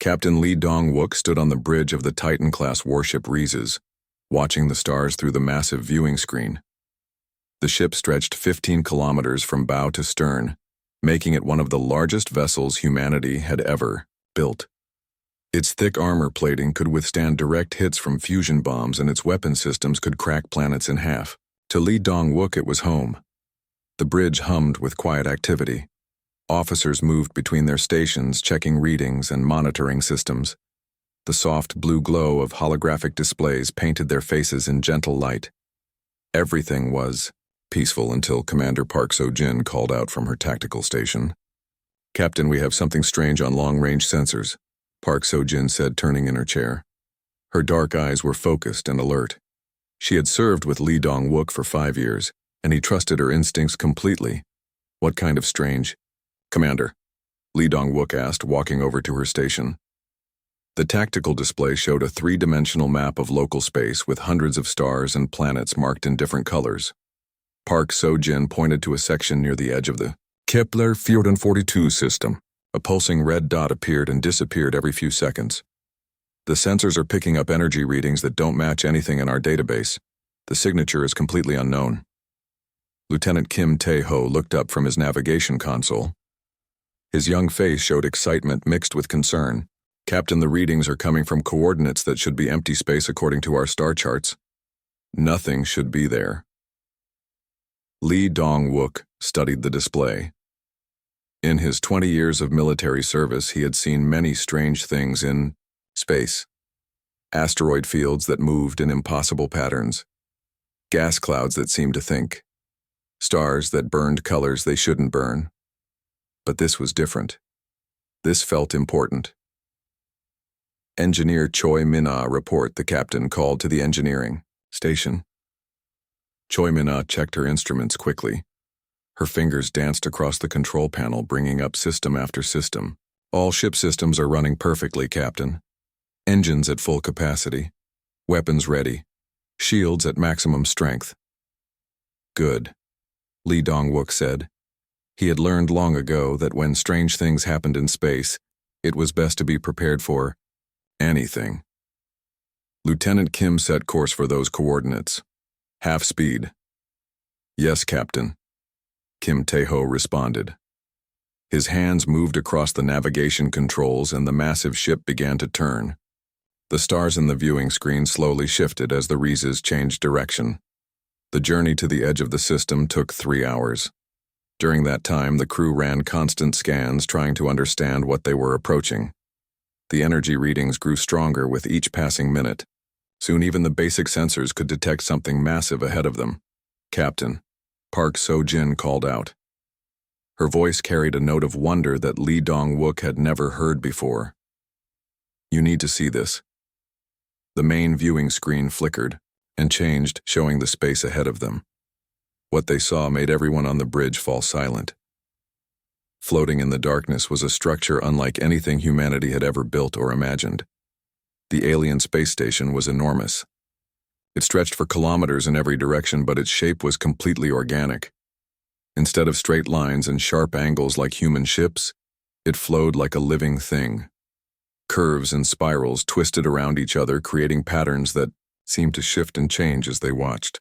Captain Lee Dong-wook stood on the bridge of the Titan-class Warship Reezes, watching the stars through the massive viewing screen. The ship stretched 15 kilometers from bow to stern, making it one of the largest vessels humanity had ever built. Its thick armor plating could withstand direct hits from fusion bombs, and its weapon systems could crack planets in half. To Lee Dong-wook, it was home. The bridge hummed with quiet activity. Officers moved between their stations, checking readings and monitoring systems. The soft blue glow of holographic displays painted their faces in gentle light. Everything was peaceful until Commander Park So-jin called out from her tactical station. "Captain, we have something strange on long-range sensors," Park So-jin said, turning in her chair. Her dark eyes were focused and alert. She had served with Lee Dong-wook for 5 years, and he trusted her instincts completely. "What kind of strange?" "Commander," Lee Dong-wook asked, walking over to her station. The tactical display showed a 3-dimensional map of local space with hundreds of stars and planets marked in different colors. Park So-jin pointed to a section near the edge of the Kepler 442 system. A pulsing red dot appeared and disappeared every few seconds. "The sensors are picking up energy readings that don't match anything in our database. The signature is completely unknown." Lieutenant Kim Tae-ho looked up from his navigation console. His young face showed excitement mixed with concern. "Captain, the readings are coming from coordinates that should be empty space according to our star charts. Nothing should be there." Lee Dong-wook studied the display. In his 20 years of military service, he had seen many strange things in space. Asteroid fields that moved in impossible patterns. Gas clouds that seemed to think. Stars that burned colors they shouldn't burn. But this was different. This felt important. "Engineer Choi Min-ah, report," the captain called to the engineering station. Choi Min-ah checked her instruments quickly. Her fingers danced across the control panel, bringing up system after system. "All ship systems are running perfectly, Captain. Engines at full capacity. Weapons ready. Shields at maximum strength." "Good," Lee Dong-wook said. He had learned long ago that when strange things happened in space, it was best to be prepared for anything. Lieutenant Kim set course for those coordinates. "Half speed." "Yes, Captain," Kim Tae-ho responded. His hands moved across the navigation controls and the massive ship began to turn. The stars in the viewing screen slowly shifted as the Reezes changed direction. The journey to the edge of the system took 3 hours. During that time, the crew ran constant scans, trying to understand what they were approaching. The energy readings grew stronger with each passing minute. Soon even the basic sensors could detect something massive ahead of them. "Captain," Park So-jin called out. Her voice carried a note of wonder that Lee Dong-wook had never heard before. "You need to see this." The main viewing screen flickered and changed, showing the space ahead of them. What they saw made everyone on the bridge fall silent. Floating in the darkness was a structure unlike anything humanity had ever built or imagined. The alien space station was enormous. It stretched for kilometers in every direction, but its shape was completely organic. Instead of straight lines and sharp angles like human ships, it flowed like a living thing. Curves and spirals twisted around each other, creating patterns that seemed to shift and change as they watched.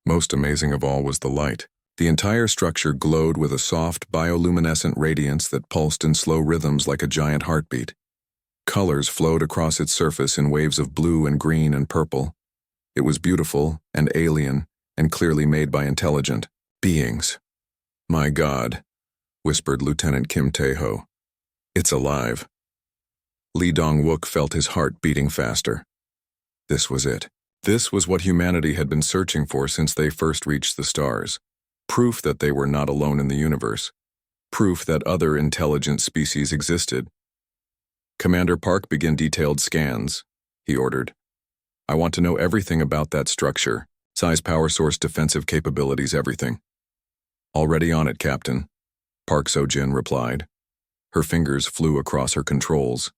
Most amazing of all was the light. The entire structure glowed with a soft, bioluminescent radiance that pulsed in slow rhythms like a giant heartbeat. Colors flowed across its surface in waves of blue and green and purple. It was beautiful and alien and clearly made by intelligent beings. "My God," whispered Lieutenant Kim Tae-ho. "It's alive." Lee Dong-wook felt his heart beating faster. This was it. This was what humanity had been searching for since they first reached the stars. Proof that they were not alone in the universe. Proof that other intelligent species existed. "Commander Park, begin detailed scans," he ordered. "I want to know everything about that structure. Size, power source, defensive capabilities, everything." "Already on it, Captain," Park So-jin replied. Her fingers flew across her controls.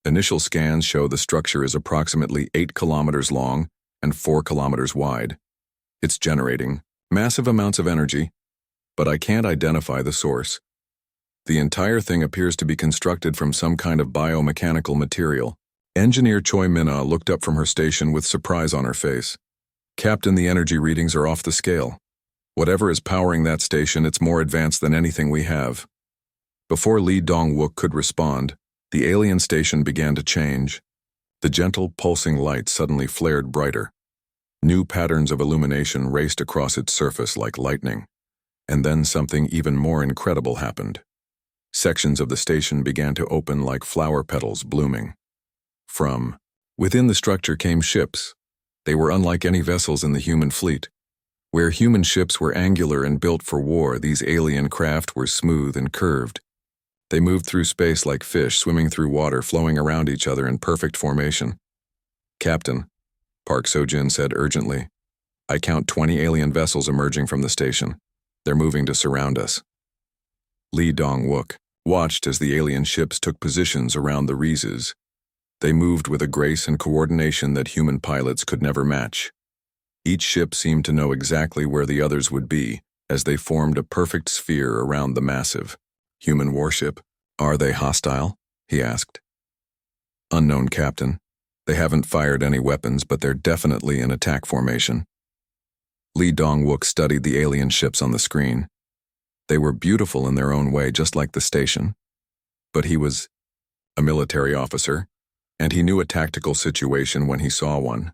Initial scans show the structure is approximately 8 kilometers long and 4 kilometers wide. It's generating massive amounts of energy, but I can't identify the source. The entire thing appears to be constructed from some kind of biomechanical material. Engineer Choi Min-ah looked up from her station with surprise on her face. Captain, the energy readings are off the scale. Whatever is powering that station, it's more advanced than anything we have. Before Lee Dong-wook could respond, the alien station began to change. The gentle, pulsing light suddenly flared brighter. New patterns of illumination raced across its surface like lightning. And then something even more incredible happened. Sections of the station began to open like flower petals blooming. From within the structure came ships. They were unlike any vessels in the human fleet. Where human ships were angular and built for war, these alien craft were smooth and curved. They moved through space like fish swimming through water, flowing around each other in perfect formation. Captain, Park Seo-jin said urgently, I count 20 alien vessels emerging from the station. They're moving to surround us. Lee Dong-wook watched as the alien ships took positions around the Reezes. They moved with a grace and coordination that human pilots could never match. Each ship seemed to know exactly where the others would be, as they formed a perfect sphere around the massive human warship. Are they hostile? He asked. Unknown, Captain. They haven't fired any weapons, but they're definitely in attack formation. Lee Dong-wook studied the alien ships on the screen. They were beautiful in their own way, just like the station. But he was a military officer, and he knew a tactical situation when he saw one.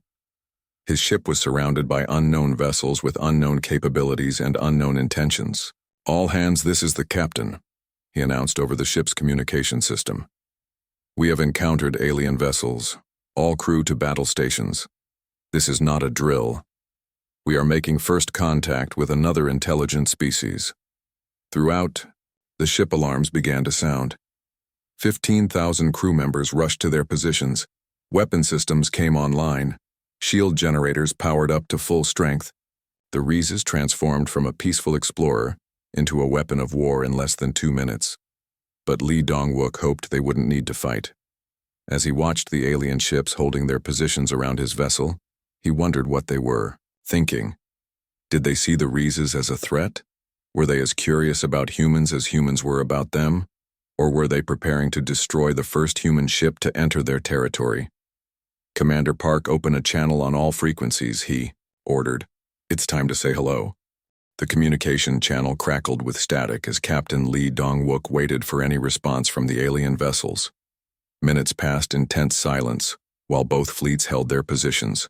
His ship was surrounded by unknown vessels with unknown capabilities and unknown intentions. All hands, this is the captain, he announced over the ship's communication system. We have encountered alien vessels. All crew to battle stations. This is not a drill. We are making first contact with another intelligent species. Throughout, the ship alarms began to sound. 15,000 crew members rushed to their positions. Weapon systems came online. Shield generators powered up to full strength. The Reezes transformed from a peaceful explorer into a weapon of war in less than 2 minutes. But Lee Dong-wook hoped they wouldn't need to fight. As he watched the alien ships holding their positions around his vessel, he wondered what they were thinking. Did they see the Reezes as a threat? Were they as curious about humans as humans were about them? Or were they preparing to destroy the first human ship to enter their territory? Commander Park, open a channel on all frequencies, he ordered. It's time to say hello. The communication channel crackled with static as Captain Lee Dong-wook waited for any response from the alien vessels. Minutes passed in tense silence, while both fleets held their positions.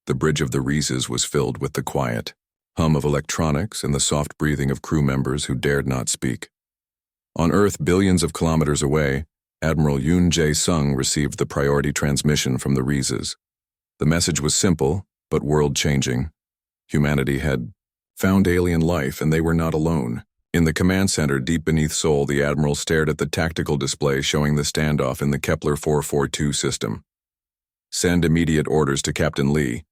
The bridge of the Reezes was filled with the quiet hum of electronics and the soft breathing of crew members who dared not speak. On Earth, billions of kilometers away, Admiral Yoon Jae-sung received the priority transmission from the Reezes. The message was simple, but world-changing. Humanity had found alien life, and they were not alone. In the command center deep beneath Seoul, the Admiral stared at the tactical display showing the standoff in the Kepler 442 system. Send immediate orders to Captain Lee,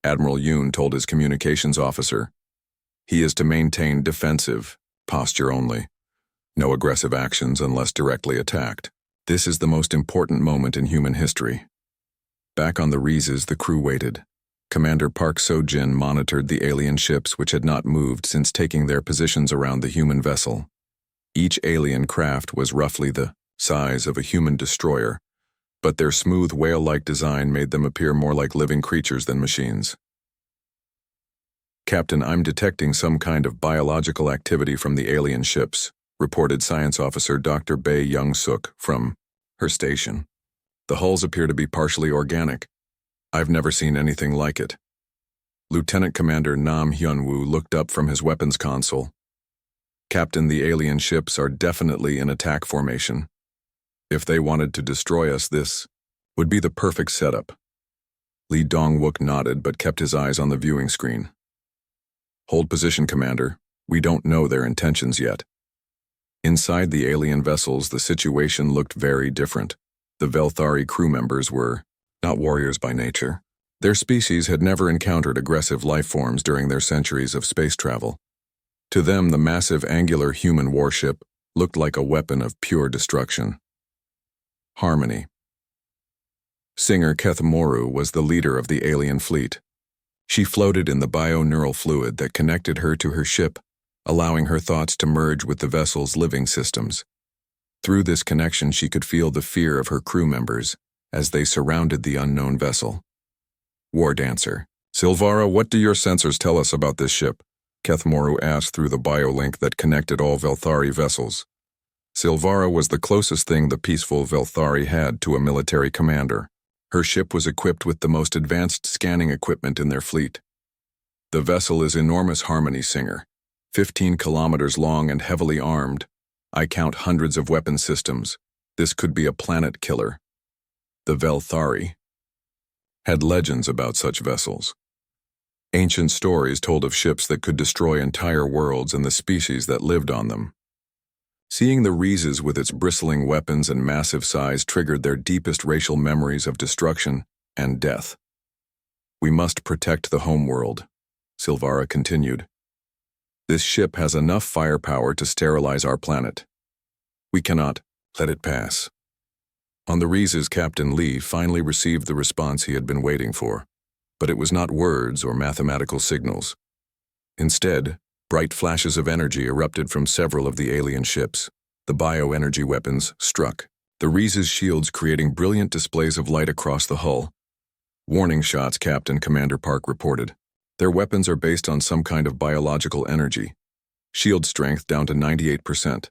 Admiral Yoon told his communications officer. He is to maintain defensive posture only. No aggressive actions unless directly attacked. This is the most important moment in human history. Back on the Reezes, the crew waited. Commander Park Seo-jin monitored the alien ships which had not moved since taking their positions around the human vessel. Each alien craft was roughly the size of a human destroyer, but their smooth whale-like design made them appear more like living creatures than machines. Captain, I'm detecting some kind of biological activity from the alien ships, reported Science Officer Dr. Bae Young-suk from her station. The hulls appear to be partially organic. I've never seen anything like it. Lieutenant Commander Nam Hyun-woo looked up from his weapons console. Captain, the alien ships are definitely in attack formation. If they wanted to destroy us, this would be the perfect setup. Lee Dong-wook nodded but kept his eyes on the viewing screen. Hold position, Commander. We don't know their intentions yet. Inside the alien vessels, the situation looked very different. The Velthari crew members were not warriors by nature. Their species had never encountered aggressive life forms during their centuries of space travel. To them, the massive angular human warship looked like a weapon of pure destruction. Harmony. Singer Kethmoru was the leader of the alien fleet. She floated in the bio-neural fluid that connected her to her ship, allowing her thoughts to merge with the vessel's living systems. Through this connection, she could feel the fear of her crew members as they surrounded the unknown vessel. War Dancer. Silvara, what do your sensors tell us about this ship? Kethmoru asked through the biolink that connected all Velthari vessels. Silvara was the closest thing the peaceful Velthari had to a military commander. Her ship was equipped with the most advanced scanning equipment in their fleet. The vessel is enormous Harmony Singer, 15 kilometers long and heavily armed. I count hundreds of weapon systems. This could be a planet killer. The Velthari had legends about such vessels. Ancient stories told of ships that could destroy entire worlds and the species that lived on them. Seeing the Reezes with its bristling weapons and massive size triggered their deepest racial memories of destruction and death. We must protect the homeworld, Silvara continued. This ship has enough firepower to sterilize our planet. We cannot let it pass. On the Reezes, Captain Lee finally received the response he had been waiting for, but it was not words or mathematical signals. Instead, bright flashes of energy erupted from several of the alien ships. The bioenergy weapons struck, the Reezes' shields creating brilliant displays of light across the hull. Warning shots, Captain, Commander Park reported. Their weapons are based on some kind of biological energy. Shield strength down to 98%.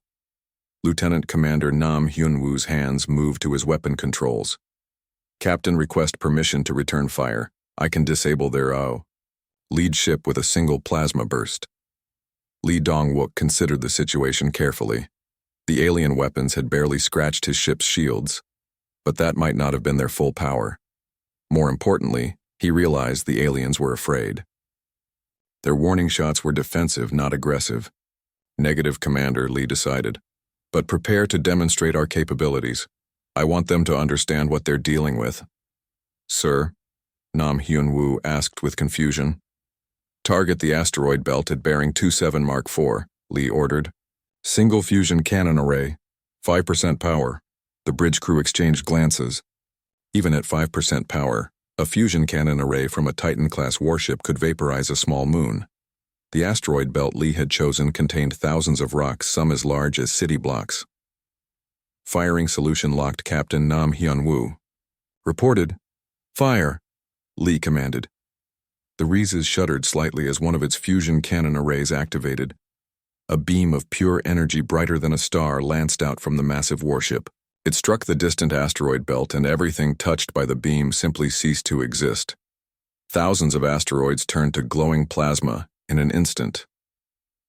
Lieutenant Commander Nam Hyunwoo's hands moved to his weapon controls. Captain, request permission to return fire. I can disable their lead ship with a single plasma burst. Lee Dong-wook considered the situation carefully. The alien weapons had barely scratched his ship's shields, but that might not have been their full power. More importantly, he realized the aliens were afraid. Their warning shots were defensive, not aggressive. Negative, Commander, Lee decided. But prepare to demonstrate our capabilities. I want them to understand what they're dealing with. Sir, Nam Hyunwoo asked with confusion. Target the asteroid belt at bearing 27 Mark IV, Lee ordered. Single fusion cannon array, 5% power. The bridge crew exchanged glances. Even at 5% power, a fusion cannon array from a Titan-class warship could vaporize a small moon. The asteroid belt Lee had chosen contained thousands of rocks, some as large as city blocks. Firing solution locked, Captain Nam Hyunwoo. Reported. Fire, Lee commanded. The Reezes shuddered slightly as one of its fusion cannon arrays activated. A beam of pure energy brighter than a star lanced out from the massive warship. It struck the distant asteroid belt, and everything touched by the beam simply ceased to exist. Thousands of asteroids turned to glowing plasma in an instant.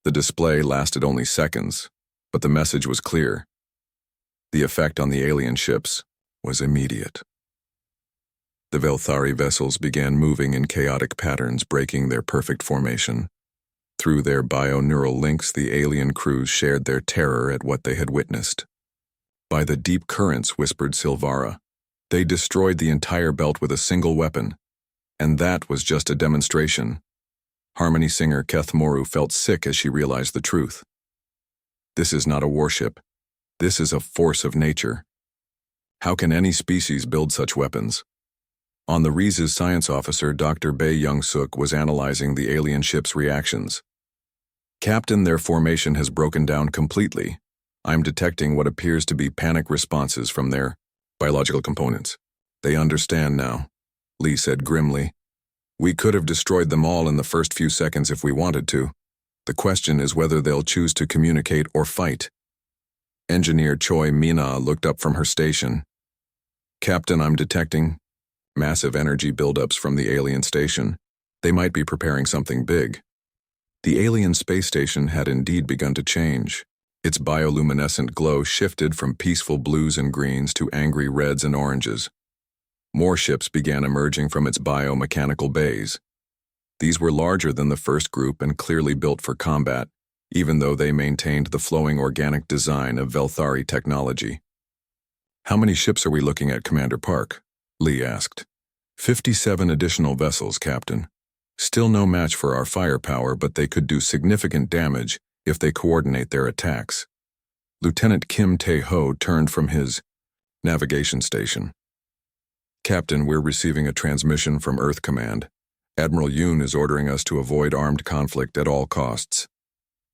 The display lasted only seconds, but the message was clear. The effect on the alien ships was immediate. The Velthari vessels began moving in chaotic patterns, breaking their perfect formation. Through their bioneural links, the alien crews shared their terror at what they had witnessed. By the deep currents, whispered Silvara. They destroyed the entire belt with a single weapon. And that was just a demonstration. Harmony Singer Kethmoru felt sick as she realized the truth. This is not a warship. This is a force of nature. How can any species build such weapons? On the Reezes, science officer Dr. Bae Young-suk was analyzing the alien ship's reactions. Captain, their formation has broken down completely. I'm detecting what appears to be panic responses from their biological components. They understand now, Lee said grimly. We could have destroyed them all in the first few seconds if we wanted to. The question is whether they'll choose to communicate or fight. Engineer Choi Mina looked up from her station. Captain, I'm detecting massive energy buildups from the alien station. They might be preparing something big. The alien space station had indeed begun to change. Its bioluminescent glow shifted from peaceful blues and greens to angry reds and oranges. More ships began emerging from its biomechanical bays. These were larger than the first group and clearly built for combat, even though they maintained the flowing organic design of Velthari technology. How many ships are we looking at, Commander Park? Lee asked. 57 additional vessels, Captain. Still no match for our firepower, but they could do significant damage if they coordinate their attacks. Lieutenant Kim Tae-ho turned from his navigation station. Captain, we're receiving a transmission from Earth Command. Admiral Yoon is ordering us to avoid armed conflict at all costs.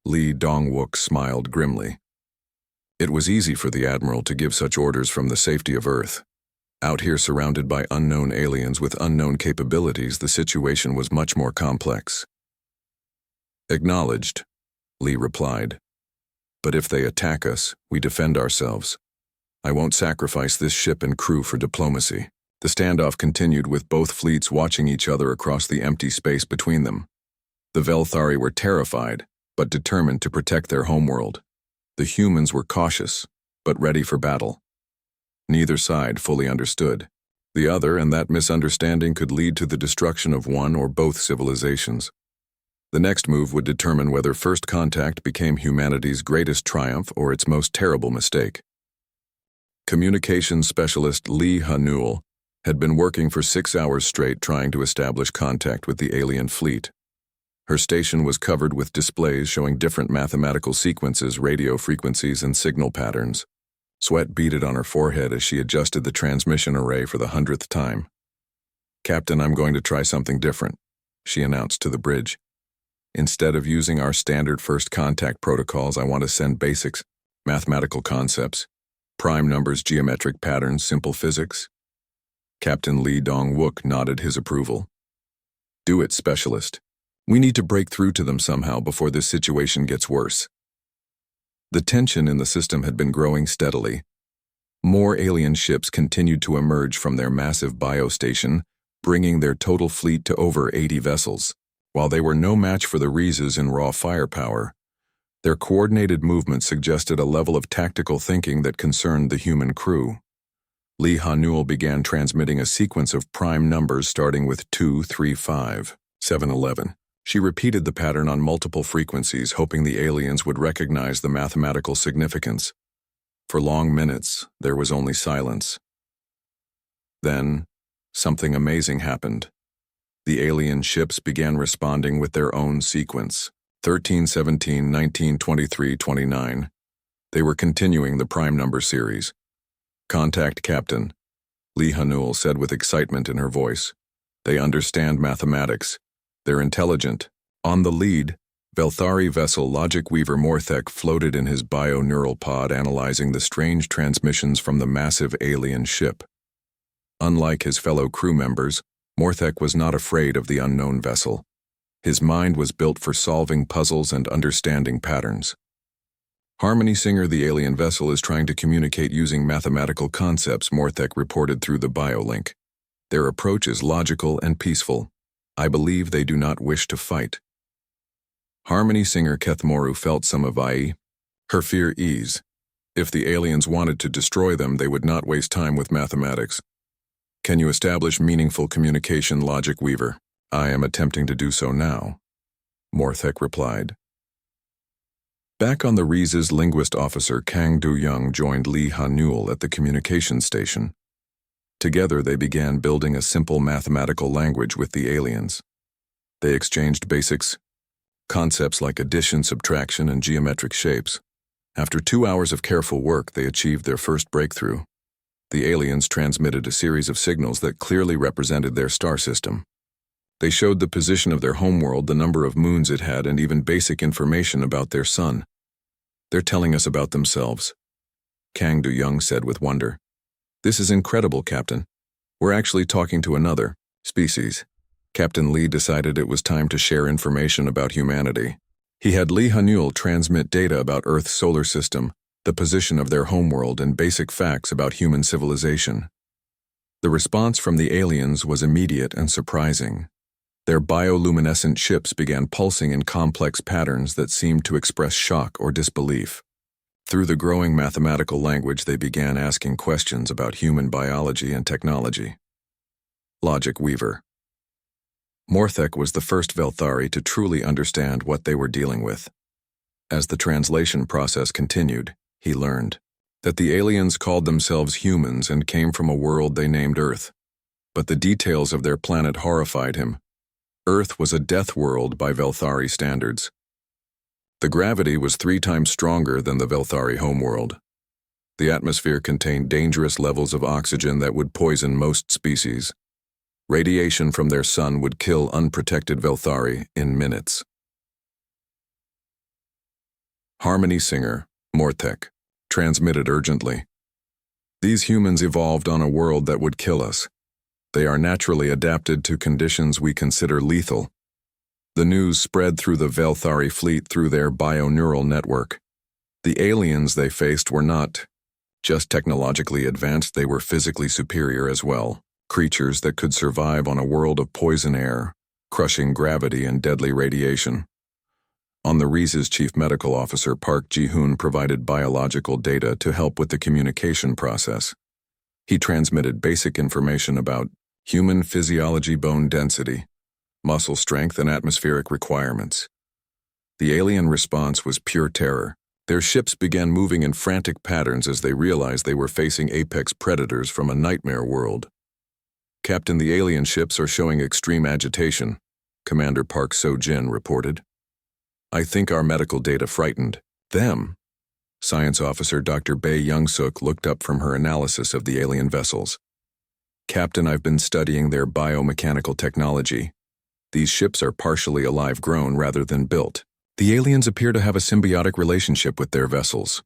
Lee Dong-wook smiled grimly. It was easy for the Admiral to give such orders from the safety of Earth. Out here surrounded by unknown aliens with unknown capabilities, the situation was much more complex. "Acknowledged," Lee replied. "But if they attack us, we defend ourselves. I won't sacrifice this ship and crew for diplomacy." The standoff continued with both fleets watching each other across the empty space between them. The Velthari were terrified, but determined to protect their homeworld. The humans were cautious, but ready for battle. Neither side fully understood the other, and that misunderstanding could lead to the destruction of one or both civilizations. The next move would determine whether first contact became humanity's greatest triumph or its most terrible mistake. Communications specialist Lee Ha-Newell had been working for 6 hours straight trying to establish contact with the alien fleet. Her station was covered with displays showing different mathematical sequences, radio frequencies, and signal patterns. Sweat beaded on her forehead as she adjusted the transmission array for the 100th time. "Captain, I'm going to try something different," she announced to the bridge. "Instead of using our standard first contact protocols, I want to send basics, mathematical concepts, prime numbers, geometric patterns, simple physics." Captain Lee Dong-wook nodded his approval. "Do it, specialist. We need to break through to them somehow before this situation gets worse." The tension in the system had been growing steadily. More alien ships continued to emerge from their massive biostation, bringing their total fleet to over 80 vessels. While they were no match for the Reezes in raw firepower, their coordinated movement suggested a level of tactical thinking that concerned the human crew. Lee Ha-Newell began transmitting a sequence of prime numbers starting with 2, 3, 5, 7, 11. She repeated the pattern on multiple frequencies, hoping the aliens would recognize the mathematical significance. For long minutes, there was only silence. Then, something amazing happened. The alien ships began responding with their own sequence. 13, 17, 19, 23, 29. They were continuing the prime number series. "Contact, Captain," Lee Ha-Newell said with excitement in her voice. "They understand mathematics. They're intelligent." On the lead, Velthari vessel Logic Weaver Morthek floated in his bio-neural pod, analyzing the strange transmissions from the massive alien ship. Unlike his fellow crew members, Morthek was not afraid of the unknown vessel. His mind was built for solving puzzles and understanding patterns. "Harmony Singer, the alien vessel, is trying to communicate using mathematical concepts," Morthek reported through the biolink. "Their approach is logical and peaceful. I believe they do not wish to fight." Harmony Singer Kethmoru felt some of her fear ease. If the aliens wanted to destroy them, they would not waste time with mathematics. "Can you establish meaningful communication, Logic Weaver?" "I am attempting to do so now," Morthek replied. Back on the Reezes, linguist officer Kang Do-young joined Lee Ha-Newell at the communications station. Together they began building a simple mathematical language with the aliens. They exchanged basics, concepts like addition, subtraction, and geometric shapes. After 2 hours of careful work, they achieved their first breakthrough. The aliens transmitted a series of signals that clearly represented their star system. They showed the position of their homeworld, the number of moons it had, and even basic information about their sun. "They're telling us about themselves," Kang Do-young said with wonder. "This is incredible, Captain. We're actually talking to another species." Captain Lee decided it was time to share information about humanity. He had Lee Ha-Newell transmit data about Earth's solar system, the position of their homeworld, and basic facts about human civilization. The response from the aliens was immediate and surprising. Their bioluminescent ships began pulsing in complex patterns that seemed to express shock or disbelief. Through the growing mathematical language, they began asking questions about human biology and technology. Logic Weaver. Morthek was the first Velthari to truly understand what they were dealing with. As the translation process continued, he learned that the aliens called themselves humans and came from a world they named Earth. But the details of their planet horrified him. Earth was a death world by Velthari standards. The gravity was 3 times stronger than the Velthari homeworld. The atmosphere contained dangerous levels of oxygen that would poison most species. Radiation from their sun would kill unprotected Velthari in minutes. Harmony Singer, Morthek. transmitted urgently. These humans evolved on a world that would kill us. They are naturally adapted to conditions we consider lethal. The news spread through the Velthari fleet through their bioneural network. The aliens they faced were not just technologically advanced, they were physically superior as well. Creatures that could survive on a world of poison air, crushing gravity and deadly radiation. On the Reezes, Chief Medical Officer Park Ji-hoon provided biological data to help with the communication process. He transmitted basic information about human physiology, bone density, muscle strength, and atmospheric requirements. The alien response was pure terror. Their ships began moving in frantic patterns as they realized they were facing apex predators from a nightmare world. "Captain, the alien ships are showing extreme agitation," Commander Park So-jin reported. "I think our medical data frightened them." Science Officer Dr. Bae Young-suk looked up from her analysis of the alien vessels. "Captain, I've been studying their biomechanical technology. These ships are partially alive-grown rather than built. The aliens appear to have a symbiotic relationship with their vessels."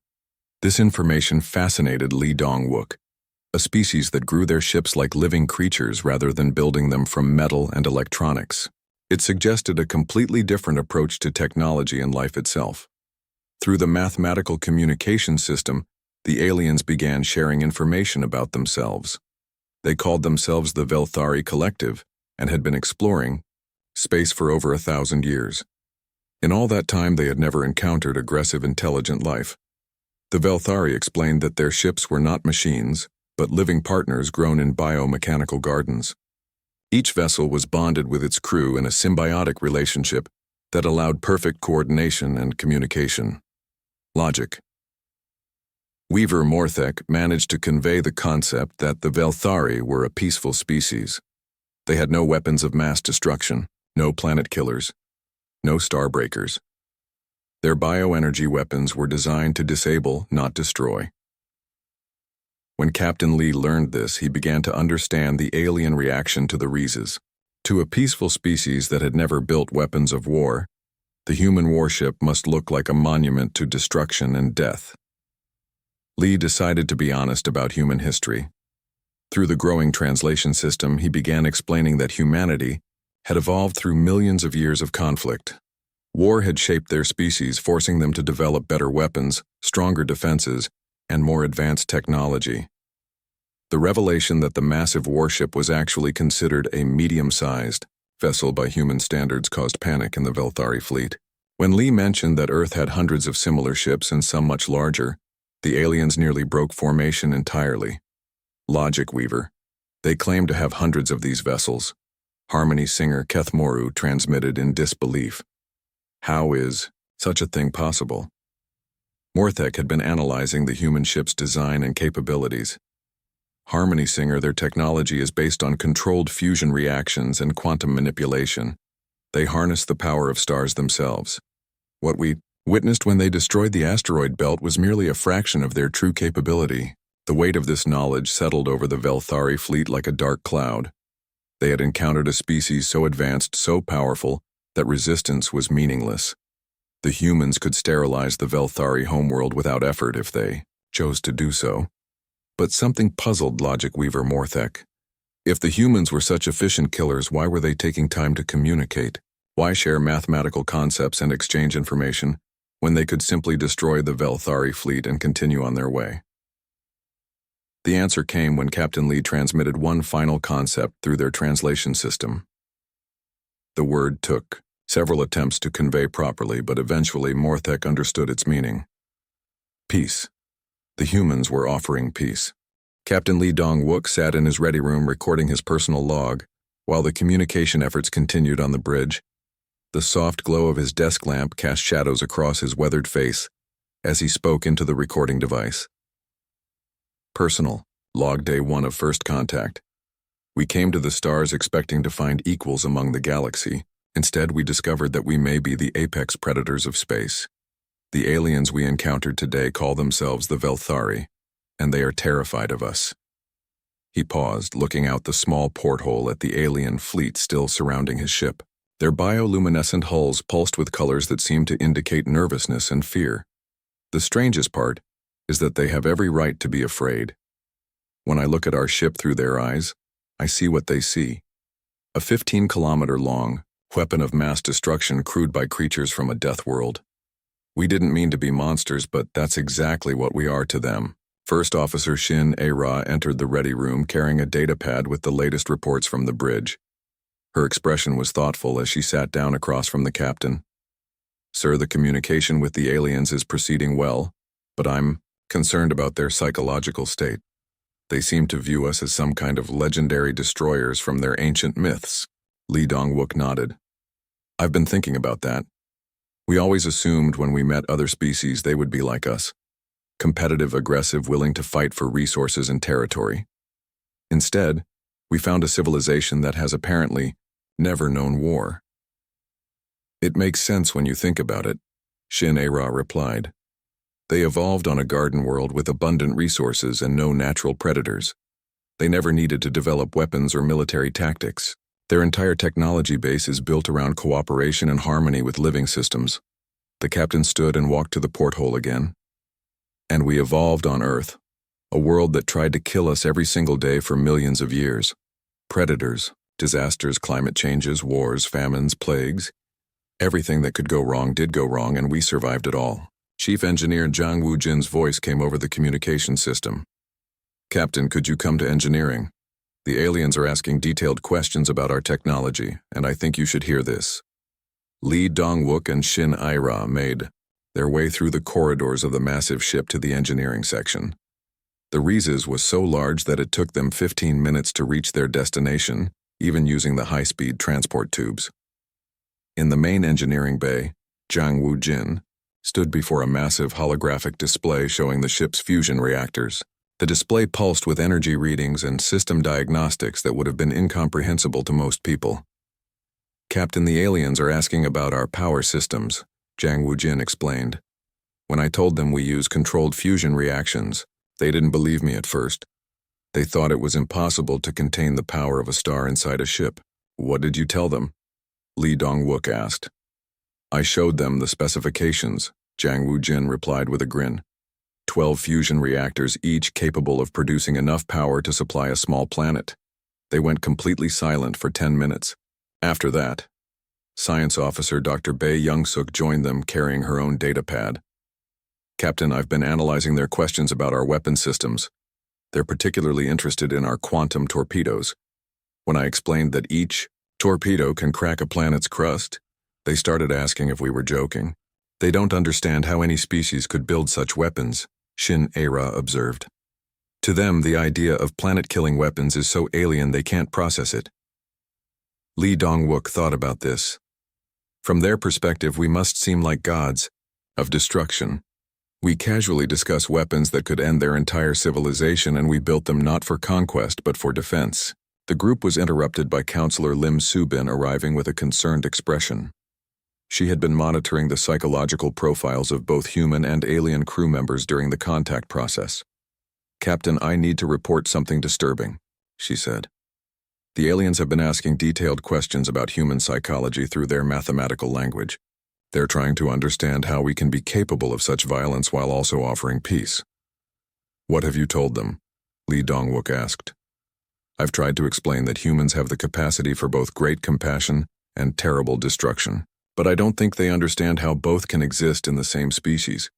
This information fascinated Lee Dong-wook, a species that grew their ships like living creatures rather than building them from metal and electronics. It suggested a completely different approach to technology and life itself. Through the mathematical communication system, the aliens began sharing information about themselves. They called themselves the Velthari Collective and had been exploring space for over 1,000 years. In all that time, they had never encountered aggressive, intelligent life. The Velthari explained that their ships were not machines, but living partners grown in biomechanical gardens. Each vessel was bonded with its crew in a symbiotic relationship that allowed perfect coordination and communication. Logic. Weaver Morthek managed to convey the concept that the Velthari were a peaceful species. They had no weapons of mass destruction, no planet killers, no starbreakers. Their bioenergy weapons were designed to disable, not destroy. When Captain Lee learned this, he began to understand the alien reaction to the Reezes. To a peaceful species that had never built weapons of war, the human warship must look like a monument to destruction and death. Lee decided to be honest about human history. Through the growing translation system, he began explaining that humanity had evolved through millions of years of conflict. War had shaped their species, forcing them to develop better weapons, stronger defenses, and more advanced technology. The revelation that the massive warship was actually considered a medium-sized vessel by human standards caused panic in the Velthari fleet. When Lee mentioned that Earth had hundreds of similar ships and some much larger, the aliens nearly broke formation entirely. Logic, Weaver. They claimed to have hundreds of these vessels. Harmony singer Kethmoru transmitted in disbelief. How is such a thing possible? Morthek had been analyzing the human ship's design and capabilities. Harmony singer, their technology is based on controlled fusion reactions and quantum manipulation. They harness the power of stars themselves. What we witnessed when they destroyed the asteroid belt was merely a fraction of their true capability. The weight of this knowledge settled over the Velthari fleet like a dark cloud. They had encountered a species so advanced, so powerful, that resistance was meaningless. The humans could sterilize the Velthari homeworld without effort if they chose to do so. But something puzzled Logic Weaver Morthek. If the humans were such efficient killers, why were they taking time to communicate? Why share mathematical concepts and exchange information when they could simply destroy the Velthari fleet and continue on their way? The answer came when Captain Lee transmitted one final concept through their translation system. The word took several attempts to convey properly, but eventually Morthek understood its meaning. Peace. The humans were offering peace. Captain Lee Dong-wook sat in his ready room recording his personal log, while the communication efforts continued on the bridge. The soft glow of his desk lamp cast shadows across his weathered face as he spoke into the recording device. Personal, log day 1 of first contact. We came to the stars expecting to find equals among the galaxy. Instead, we discovered that we may be the apex predators of space. The aliens we encountered today call themselves the Velthari, and they are terrified of us. He paused, looking out the small porthole at the alien fleet still surrounding his ship. Their bioluminescent hulls pulsed with colors that seemed to indicate nervousness and fear. The strangest part, is that they have every right to be afraid. When I look at our ship through their eyes, I see what they see. A 15-kilometer-long weapon of mass destruction crewed by creatures from a death world. We didn't mean to be monsters, but that's exactly what we are to them. First Officer Shin A-Ra entered the ready room carrying a data pad with the latest reports from the bridge. Her expression was thoughtful as she sat down across from the captain. "Sir, the communication with the aliens is proceeding well, but I'm concerned about their psychological state. They seem to view us as some kind of legendary destroyers from their ancient myths." Lee Dong-wook nodded. "I've been thinking about that. We always assumed when we met other species they would be like us. Competitive, aggressive, willing to fight for resources and territory. Instead, we found a civilization that has apparently never known war." "It makes sense when you think about it," Shin A-Ra replied. "They evolved on a garden world with abundant resources and no natural predators. They never needed to develop weapons or military tactics. Their entire technology base is built around cooperation and harmony with living systems." The captain stood and walked to the porthole again. "And we evolved on Earth, a world that tried to kill us every single day for millions of years. Predators, disasters, climate changes, wars, famines, plagues. Everything that could go wrong did go wrong, and we survived it all." Chief Engineer Jang Woo-jin's voice came over the communication system. "Captain, could you come to engineering? The aliens are asking detailed questions about our technology, and I think you should hear this." Lee Dong-wook and Shin A-Ra made their way through the corridors of the massive ship to the engineering section. The Reezes was so large that it took them 15 minutes to reach their destination, even using the high-speed transport tubes. In the main engineering bay, Jang Woo-jin stood before a massive holographic display showing the ship's fusion reactors. The display pulsed with energy readings and system diagnostics that would have been incomprehensible to most people. "Captain, the aliens are asking about our power systems," Jang Woo-jin explained. "When I told them we use controlled fusion reactions, they didn't believe me at first. They thought it was impossible to contain the power of a star inside a ship." "What did you tell them?" Lee Dong-wook asked. "I showed them the specifications," Jang Woo-jin replied with a grin. 12 fusion reactors, each capable of producing enough power to supply a small planet. They went completely silent for 10 minutes. After that, Science Officer Dr. Bae Young-suk joined them carrying her own data pad. "Captain, I've been analyzing their questions about our weapon systems. They're particularly interested in our quantum torpedoes. When I explained that each torpedo can crack a planet's crust, they started asking if we were joking. They don't understand how any species could build such weapons," Shin A-Ra observed. "To them, the idea of planet-killing weapons is so alien they can't process it." Lee Dong-wook thought about this. "From their perspective, we must seem like gods of destruction. We casually discuss weapons that could end their entire civilization, and we built them not for conquest but for defense." The group was interrupted by Counselor Lim Soo-bin arriving with a concerned expression. She had been monitoring the psychological profiles of both human and alien crew members during the contact process. "Captain, I need to report something disturbing," she said. "The aliens have been asking detailed questions about human psychology through their mathematical language. They're trying to understand how we can be capable of such violence while also offering peace." "What have you told them?" Lee Dong-wook asked. "I've tried to explain that humans have the capacity for both great compassion and terrible destruction. But I don't think they understand how both can exist in the same species.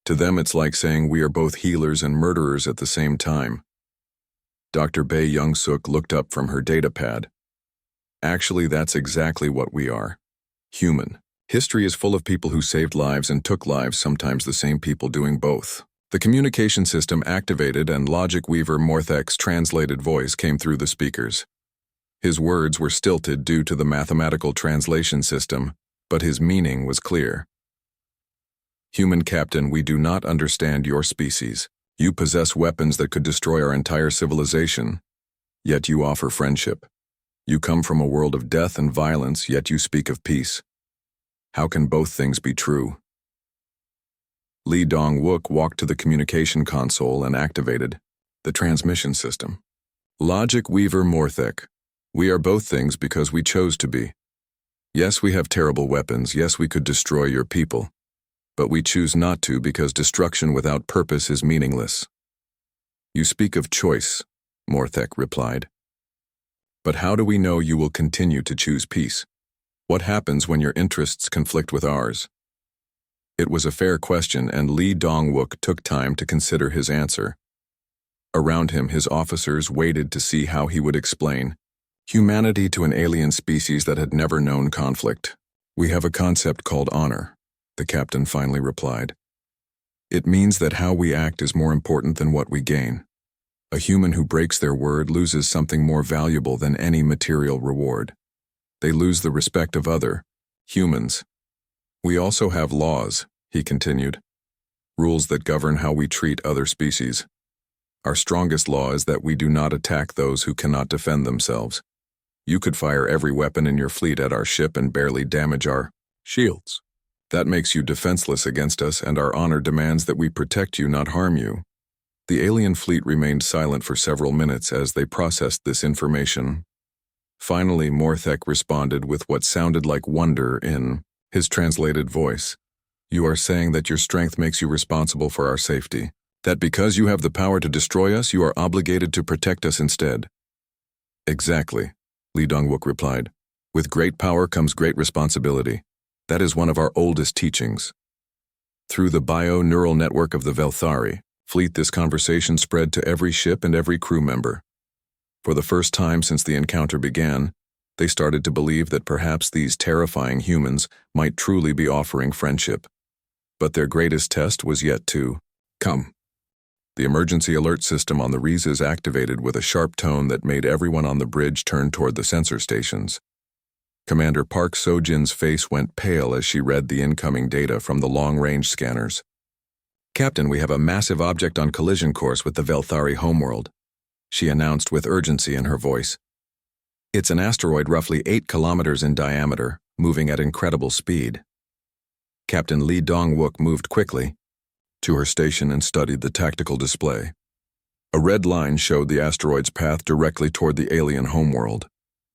To them, it's like saying we are both healers and murderers at the same time." Dr. Bae Young-suk looked up from her data pad. "Actually, that's exactly what we are. Human. History is full of people who saved lives and took lives, sometimes the same people doing both." The communication system activated and Logic Weaver Morthek's translated voice came through the speakers. His words were stilted due to the mathematical translation system, but his meaning was clear. "Human Captain, we do not understand your species. You possess weapons that could destroy our entire civilization, yet you offer friendship. You come from a world of death and violence, yet you speak of peace. How can both things be true?" Lee Dong-wook walked to the communication console and activated the transmission system. "Logic Weaver Morthek, we are both things because we chose to be. Yes, we have terrible weapons. Yes, we could destroy your people. But we choose not to because destruction without purpose is meaningless. You speak of choice, Morthek replied. But how do we know you will continue to choose peace? What happens when your interests conflict with ours? It was a fair question, and Lee Dong-wook took time to consider his answer. Around him, his officers waited to see how he would explain humanity to an alien species that had never known conflict. We have a concept called honor, the captain finally replied. It means that how we act is more important than what we gain. A human who breaks their word loses something more valuable than any material reward. They lose the respect of other humans. We also have laws, he continued, rules that govern how we treat other species. Our strongest law is that we do not attack those who cannot defend themselves. You could fire every weapon in your fleet at our ship and barely damage our shields. That makes you defenseless against us, and our honor demands that we protect you, not harm you. The alien fleet remained silent for several minutes as they processed this information. Finally, Morthek responded with what sounded like wonder in his translated voice. You are saying that your strength makes you responsible for our safety. That because you have the power to destroy us, you are obligated to protect us instead. Exactly, Lee Dong-wook replied. With great power comes great responsibility. That is one of our oldest teachings. Through the bio-neural network of the Velthari fleet, this conversation spread to every ship and every crew member. For the first time since the encounter began, they started to believe that perhaps these terrifying humans might truly be offering friendship. But their greatest test was yet to come. The emergency alert system on the Reezes activated with a sharp tone that made everyone on the bridge turn toward the sensor stations. Commander Park Seo-jin's face went pale as she read the incoming data from the long-range scanners. Captain, we have a massive object on collision course with the Velthari homeworld, she announced with urgency in her voice. It's an asteroid roughly 8 kilometers in diameter, moving at incredible speed. Captain Lee Dong-wook moved quickly to her station and studied the tactical display. A red line showed the asteroid's path directly toward the alien homeworld.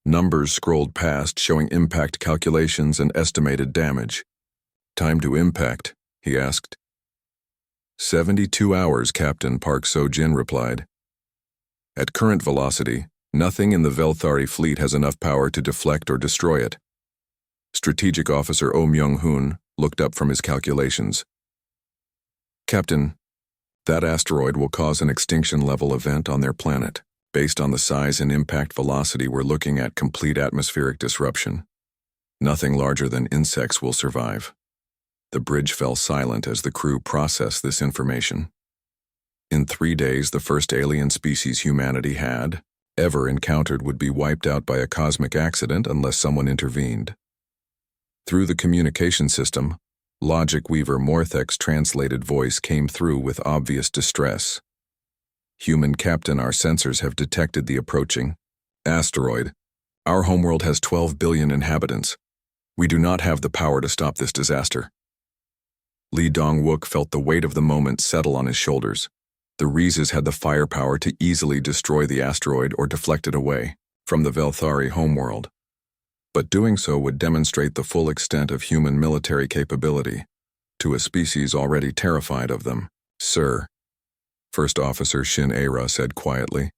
Numbers scrolled past showing impact calculations and estimated damage. Time to impact, he asked. 72 hours, Captain, Park Seo-jin replied. At current velocity, nothing in the Velthari fleet has enough power to deflect or destroy it. Strategic Officer Oh Myung-hoon looked up from his calculations. Captain, that asteroid will cause an extinction-level event on their planet. Based on the size and impact velocity, we're looking at complete atmospheric disruption. Nothing larger than insects will survive. The bridge fell silent as the crew processed this information. In 3 days, the first alien species humanity had ever encountered would be wiped out by a cosmic accident unless someone intervened. Through the communication system, Logic Weaver Morthek's translated voice came through with obvious distress. Human Captain, our sensors have detected the approaching asteroid. Our homeworld has 12 billion inhabitants. We do not have the power to stop this disaster. Lee Dong-wook felt the weight of the moment settle on his shoulders. The Reezes had the firepower to easily destroy the asteroid or deflect it away from the Velthari homeworld. But doing so would demonstrate the full extent of human military capability to a species already terrified of them. Sir, First Officer Shin Aira said quietly,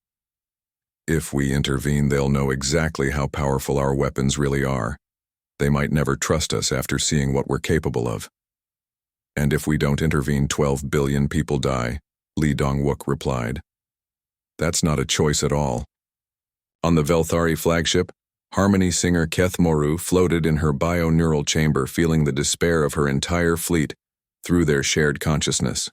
if we intervene, they'll know exactly how powerful our weapons really are. They might never trust us after seeing what we're capable of. And if we don't intervene, 12 billion people die, Lee Dong-wook replied. That's not a choice at all. On the Velthari flagship, Harmony singer Keth Moru floated in her bio-neural chamber, feeling the despair of her entire fleet through their shared consciousness.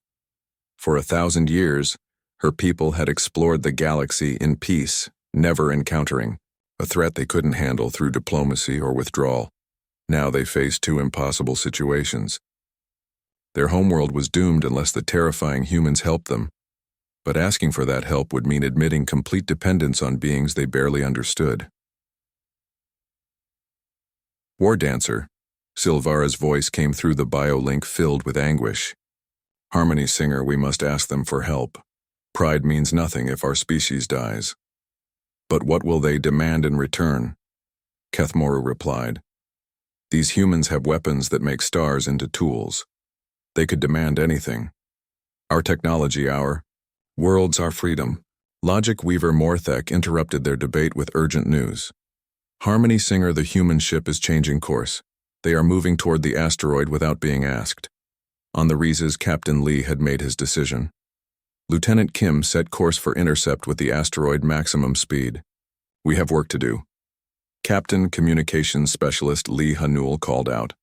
For 1,000 years, her people had explored the galaxy in peace, never encountering a threat they couldn't handle through diplomacy or withdrawal. Now they faced 2 impossible situations. Their homeworld was doomed unless the terrifying humans helped them, but asking for that help would mean admitting complete dependence on beings they barely understood. War Dancer, Silvara's voice came through the biolink filled with anguish. Harmony singer, we must ask them for help. Pride means nothing if our species dies. But what will they demand in return? Kethmoru replied. These humans have weapons that make stars into tools. They could demand anything. Our technology, our worlds, our freedom. Logic Weaver Morthek interrupted their debate with urgent news. Harmony Singer, the human ship is changing course. They are moving toward the asteroid without being asked. On the Reezes, Captain Lee had made his decision. Lieutenant Kim set course for intercept with the asteroid maximum speed. We have work to do. Captain Communications Specialist Lee Hanul called out.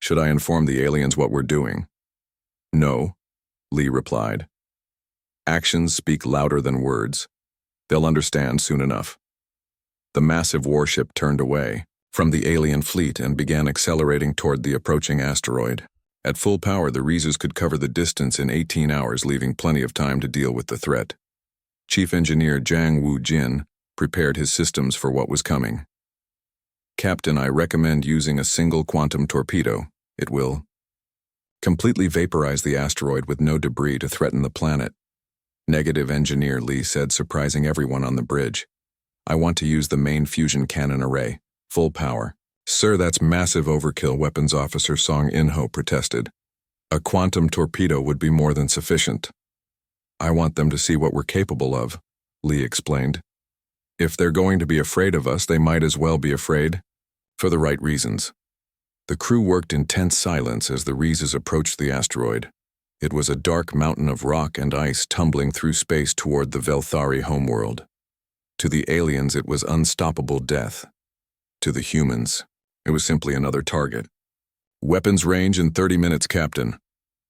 Should I inform the aliens what we're doing? No, Lee replied. Actions speak louder than words. They'll understand soon enough. The massive warship turned away from the alien fleet and began accelerating toward the approaching asteroid. At full power, the Reezes could cover the distance in 18 hours, leaving plenty of time to deal with the threat. Chief Engineer Jang Woo-jin prepared his systems for what was coming. Captain, I recommend using a single quantum torpedo. It will completely vaporize the asteroid with no debris to threaten the planet. Negative, Engineer Lee said, surprising everyone on the bridge. I want to use the main fusion cannon array, full power. Sir, that's massive overkill, Weapons Officer Song In-ho protested. A quantum torpedo would be more than sufficient. I want them to see what we're capable of, Lee explained. If they're going to be afraid of us, they might as well be afraid. For the right reasons. The crew worked in tense silence as the Reezes approached the asteroid. It was a dark mountain of rock and ice tumbling through space toward the Velthari homeworld. To the aliens, it was unstoppable death. To the humans, it was simply another target. Weapons range in 30 minutes, Captain,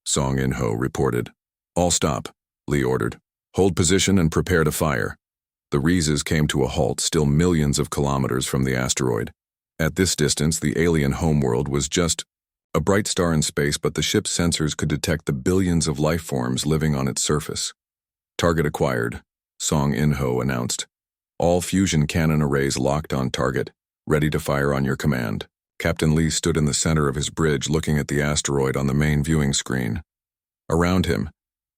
Song In-ho reported. All stop, Lee ordered. Hold position and prepare to fire. The Reezes came to a halt, still millions of kilometers from the asteroid. At this distance, the alien homeworld was just a bright star in space, but the ship's sensors could detect the billions of life forms living on its surface. Target acquired, Song In-ho announced. All fusion cannon arrays locked on target, ready to fire on your command. Captain Lee stood in the center of his bridge looking at the asteroid on the main viewing screen. Around him,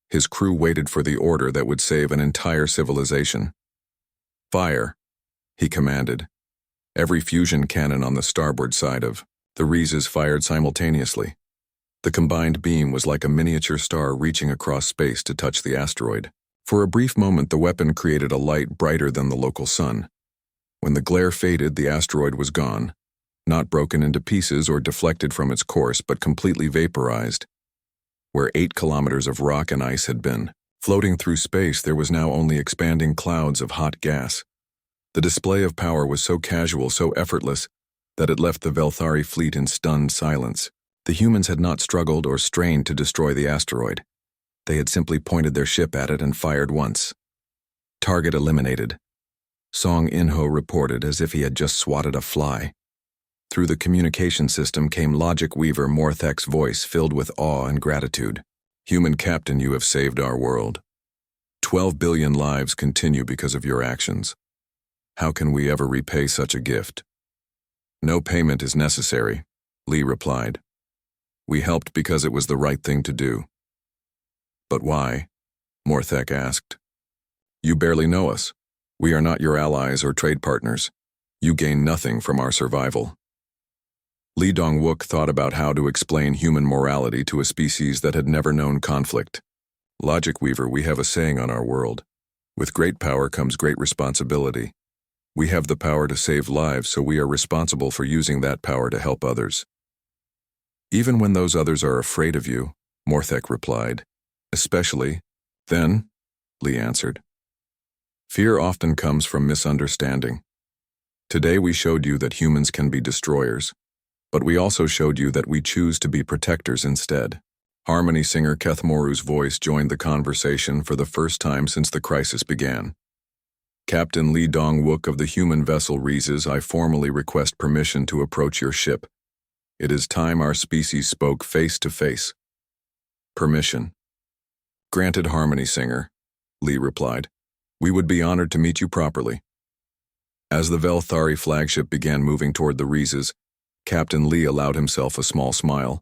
his crew waited for the order that would save an entire civilization. Fire, he commanded. Every fusion cannon on the starboard side of the Reezes fired simultaneously. The combined beam was like a miniature star reaching across space to touch the asteroid. For a brief moment, the weapon created a light brighter than the local sun. When the glare faded, the asteroid was gone, not broken into pieces or deflected from its course, but completely vaporized. Where 8 kilometers of rock and ice had been, floating through space, there was now only expanding clouds of hot gas. The display of power was so casual, so effortless, that it left the Velthari fleet in stunned silence. The humans had not struggled or strained to destroy the asteroid. They had simply pointed their ship at it and fired once. Target eliminated, Song In-ho reported as if he had just swatted a fly. Through the communication system came Logic Weaver Morthek's voice, filled with awe and gratitude. Human Captain, you have saved our world. 12 billion lives continue because of your actions. How can we ever repay such a gift? No payment is necessary, Lee replied. We helped because it was the right thing to do. But why? Morthek asked. You barely know us. We are not your allies or trade partners. You gain nothing from our survival. Lee Dong-wook thought about how to explain human morality to a species that had never known conflict. Logic Weaver, we have a saying on our world. With great power comes great responsibility. We have the power to save lives, so we are responsible for using that power to help others. Even when those others are afraid of you, Morthek replied. Especially, then, Lee answered. Fear often comes from misunderstanding. Today we showed you that humans can be destroyers, but we also showed you that we choose to be protectors instead. Harmony singer Kethmoru's voice joined the conversation for the first time since the crisis began. Captain Lee Dong-wook of the human vessel Reezes, I formally request permission to approach your ship. It is time our species spoke face to face. Permission. Granted, Harmony singer, Lee replied. We would be honored to meet you properly. As the Velthari flagship began moving toward the Reezes, Captain Lee allowed himself a small smile.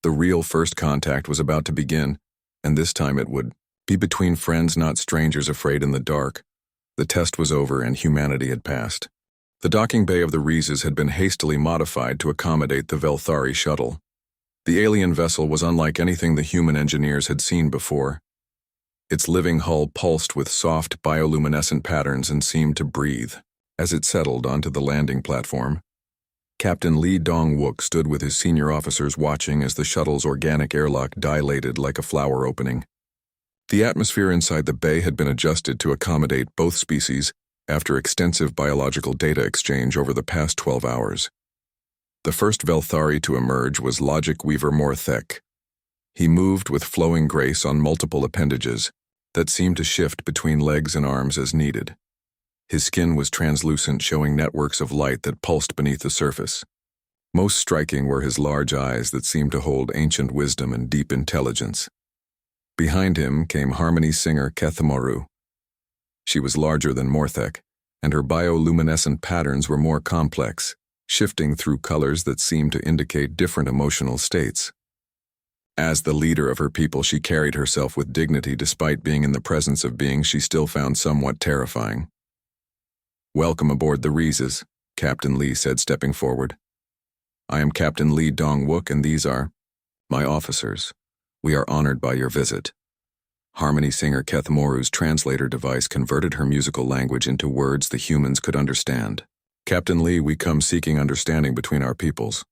The real first contact was about to begin, and this time it would be between friends, not strangers afraid in the dark. The test was over and humanity had passed. The docking bay of the Reezes had been hastily modified to accommodate the Velthari shuttle. The alien vessel was unlike anything the human engineers had seen before. Its living hull pulsed with soft bioluminescent patterns and seemed to breathe. As it settled onto the landing platform, Captain Lee Dong-wook stood with his senior officers watching as the shuttle's organic airlock dilated like a flower opening. The atmosphere inside the bay had been adjusted to accommodate both species after extensive biological data exchange over the past 12 hours. The first Velthari to emerge was Logic Weaver Morthek. He moved with flowing grace on multiple appendages that seemed to shift between legs and arms as needed. His skin was translucent, showing networks of light that pulsed beneath the surface. Most striking were his large eyes that seemed to hold ancient wisdom and deep intelligence. Behind him came Harmony singer Kethamoru. She was larger than Morthek, and her bioluminescent patterns were more complex, shifting through colors that seemed to indicate different emotional states. As the leader of her people, she carried herself with dignity despite being in the presence of beings she still found somewhat terrifying. "Welcome aboard the Reezes," Captain Lee said, stepping forward. "I am Captain Lee Dong-wook, and these are my officers. We are honored by your visit." Harmony singer Kethamoru's translator device converted her musical language into words the humans could understand. "Captain Lee, we come seeking understanding between our peoples.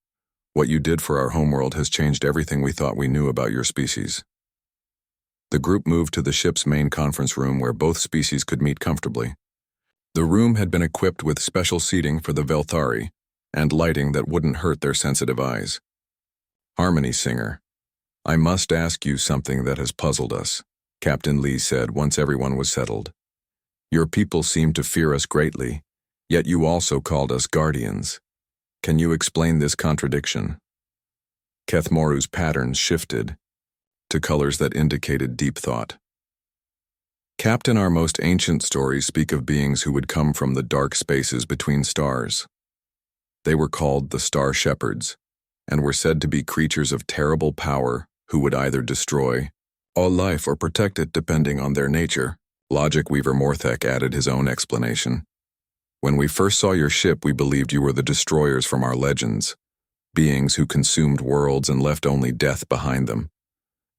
What you did for our homeworld has changed everything we thought we knew about your species." The group moved to the ship's main conference room where both species could meet comfortably. The room had been equipped with special seating for the Velthari and lighting that wouldn't hurt their sensitive eyes. "Harmony singer, I must ask you something that has puzzled us," Captain Lee said once everyone was settled. "Your people seem to fear us greatly, yet you also called us guardians. Can you explain this contradiction?" Kethamoru's patterns shifted to colors that indicated deep thought. "Captain, our most ancient stories speak of beings who would come from the dark spaces between stars. They were called the Star Shepherds, and were said to be creatures of terrible power who would either destroy all life or protect it depending on their nature." Logic Weaver Morthek added his own explanation. "When we first saw your ship, we believed you were the destroyers from our legends, beings who consumed worlds and left only death behind them.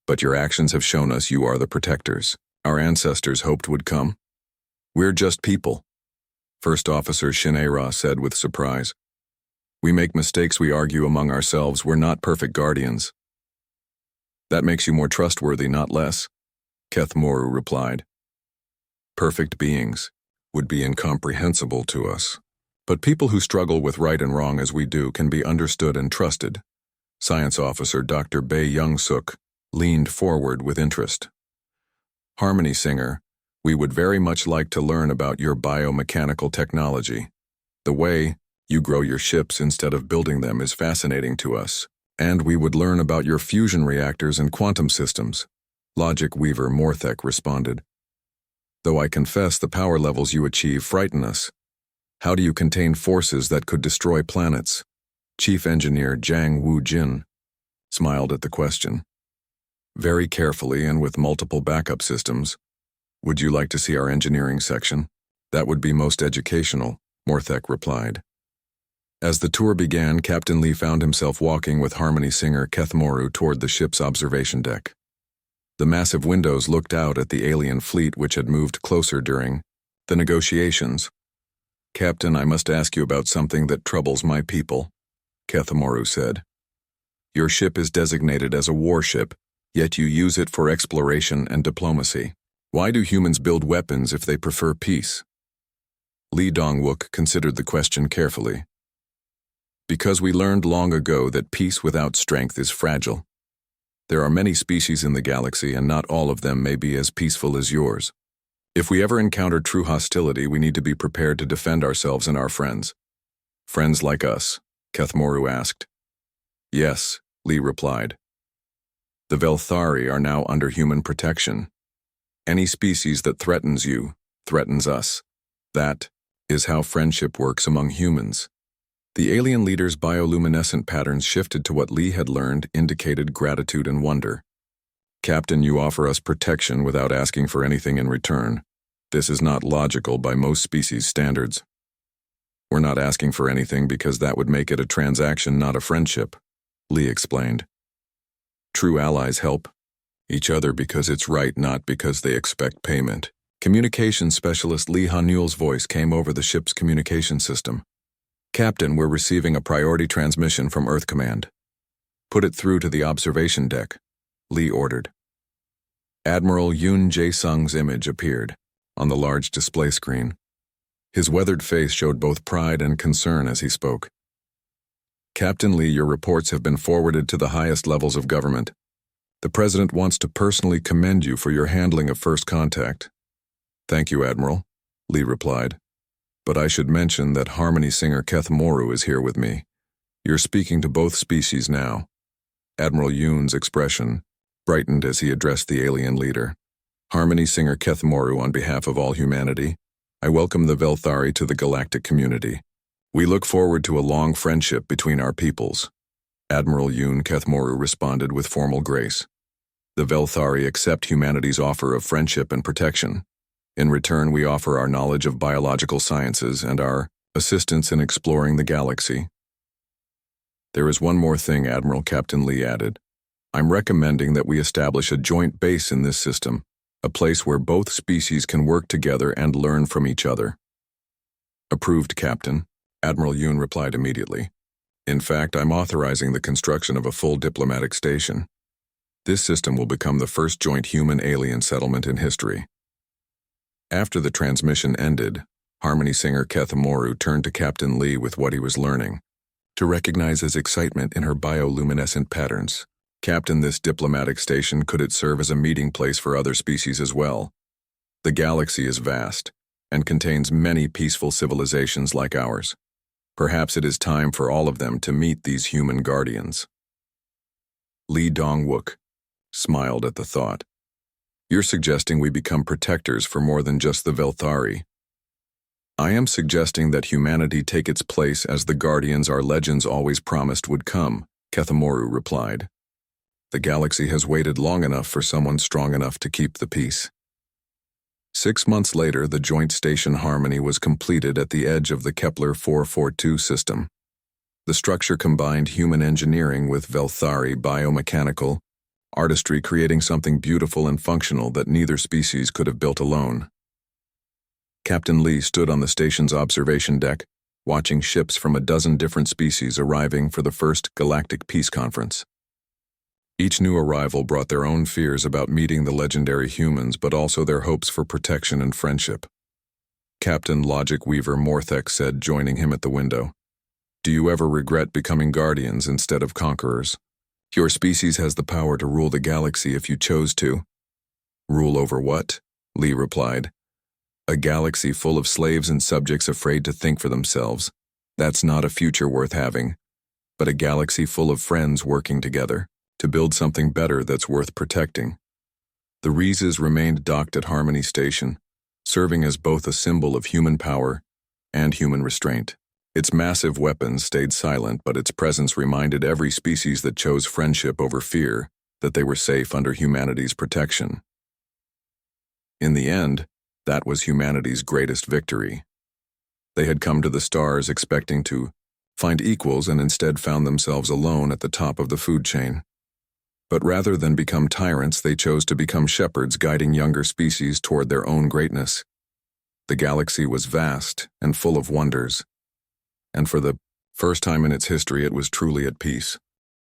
But your actions have shown us you are the protectors our ancestors hoped would come. We're just people," First Officer Shinera said with surprise. "We make mistakes, we argue among ourselves, we're not perfect guardians." "That makes you more trustworthy, not less," Kethamoru replied. "Perfect beings would be incomprehensible to us. But people who struggle with right and wrong as we do can be understood and trusted." Science Officer Dr. Bae Young-suk leaned forward with interest. "Harmony singer, we would very much like to learn about your biomechanical technology. The way you grow your ships instead of building them is fascinating to us, and we would learn about your fusion reactors and quantum systems," Logic Weaver Morthek responded. "Though I confess the power levels you achieve frighten us. How do you contain forces that could destroy planets?" Chief Engineer Jang Woo-jin smiled at the question. "Very carefully and with multiple backup systems. Would you like to see our engineering section? That would be most educational," Morthek replied. As the tour began, Captain Lee found himself walking with Harmony singer Kethamoru toward the ship's observation deck. The massive windows looked out at the alien fleet which had moved closer during the negotiations. "Captain, I must ask you about something that troubles my people," Kethamoru said. "Your ship is designated as a warship, yet you use it for exploration and diplomacy. Why do humans build weapons if they prefer peace?" Lee Dong-wook considered the question carefully. "Because we learned long ago that peace without strength is fragile. There are many species in the galaxy, and not all of them may be as peaceful as yours. If we ever encounter true hostility, we need to be prepared to defend ourselves and our friends." "Friends like us?" Kethamoru asked. "Yes," Lee replied. "The Velthari are now under human protection. Any species that threatens you, threatens us. That is how friendship works among humans." The alien leader's bioluminescent patterns shifted to what Lee had learned indicated gratitude and wonder. "Captain, you offer us protection without asking for anything in return. This is not logical by most species standards. We're not asking for anything because that would make it a transaction, not a friendship," Lee explained. True allies help each other because it's right, not because they expect payment. Communications specialist Lee Hanul's voice came over the ship's communication system. Captain, we're receiving a priority transmission from Earth Command. Put it through to the observation deck, Lee ordered. Admiral Yoon Jae-sung's image appeared on the large display screen. His weathered face showed both pride and concern as he spoke. Captain Lee, your reports have been forwarded to the highest levels of government. The President wants to personally commend you for your handling of first contact. Thank you, Admiral, Lee replied. But I should mention that Harmony singer Keth Moru is here with me. You're speaking to both species now. Admiral Yoon's expression brightened as he addressed the alien leader. Harmony singer Keth Moru, on behalf of all humanity, I welcome the Velthari to the galactic community. We look forward to a long friendship between our peoples. Admiral Yoon Keth Moru responded with formal grace. The Velthari accept humanity's offer of friendship and protection. In return, we offer our knowledge of biological sciences and our assistance in exploring the galaxy. There is one more thing, Admiral, Captain Lee added. I'm recommending that we establish a joint base in this system, a place where both species can work together and learn from each other. Approved, Captain, Admiral Yoon replied immediately. In fact, I'm authorizing the construction of a full diplomatic station. This system will become the first joint human-alien settlement in history. After the transmission ended, Harmony singer Keth Moru turned to Captain Lee with what he was learning, to recognize his excitement in her bioluminescent patterns. Captain, this diplomatic station, could it serve as a meeting place for other species as well? The galaxy is vast and contains many peaceful civilizations like ours. Perhaps it is time for all of them to meet these human guardians. Lee Dong-wook smiled at the thought. You're suggesting we become protectors for more than just the Velthari. I am suggesting that humanity take its place as the guardians our legends always promised would come, Keth Moru replied. The galaxy has waited long enough for someone strong enough to keep the peace. 6 months later, the joint station Harmony was completed at the edge of the Kepler 442 system. The structure combined human engineering with Velthari biomechanical artistry, creating something beautiful and functional that neither species could have built alone. Captain Lee stood on the station's observation deck, watching ships from a dozen different species arriving for the first Galactic Peace Conference. Each new arrival brought their own fears about meeting the legendary humans, but also their hopes for protection and friendship. Captain Logic Weaver Morthek said, joining him at the window, "Do you ever regret becoming guardians instead of conquerors? Your species has the power to rule the galaxy if you chose to." "Rule over what?" Lee replied. "A galaxy full of slaves and subjects afraid to think for themselves. That's not a future worth having. But a galaxy full of friends working together to build something better that's worth protecting." The Reezes remained docked at Harmony Station, serving as both a symbol of human power and human restraint. Its massive weapons stayed silent, but its presence reminded every species that chose friendship over fear that they were safe under humanity's protection. In the end, that was humanity's greatest victory. They had come to the stars expecting to find equals and instead found themselves alone at the top of the food chain. But rather than become tyrants, they chose to become shepherds, guiding younger species toward their own greatness. The galaxy was vast and full of wonders, and for the first time in its history, it was truly at peace.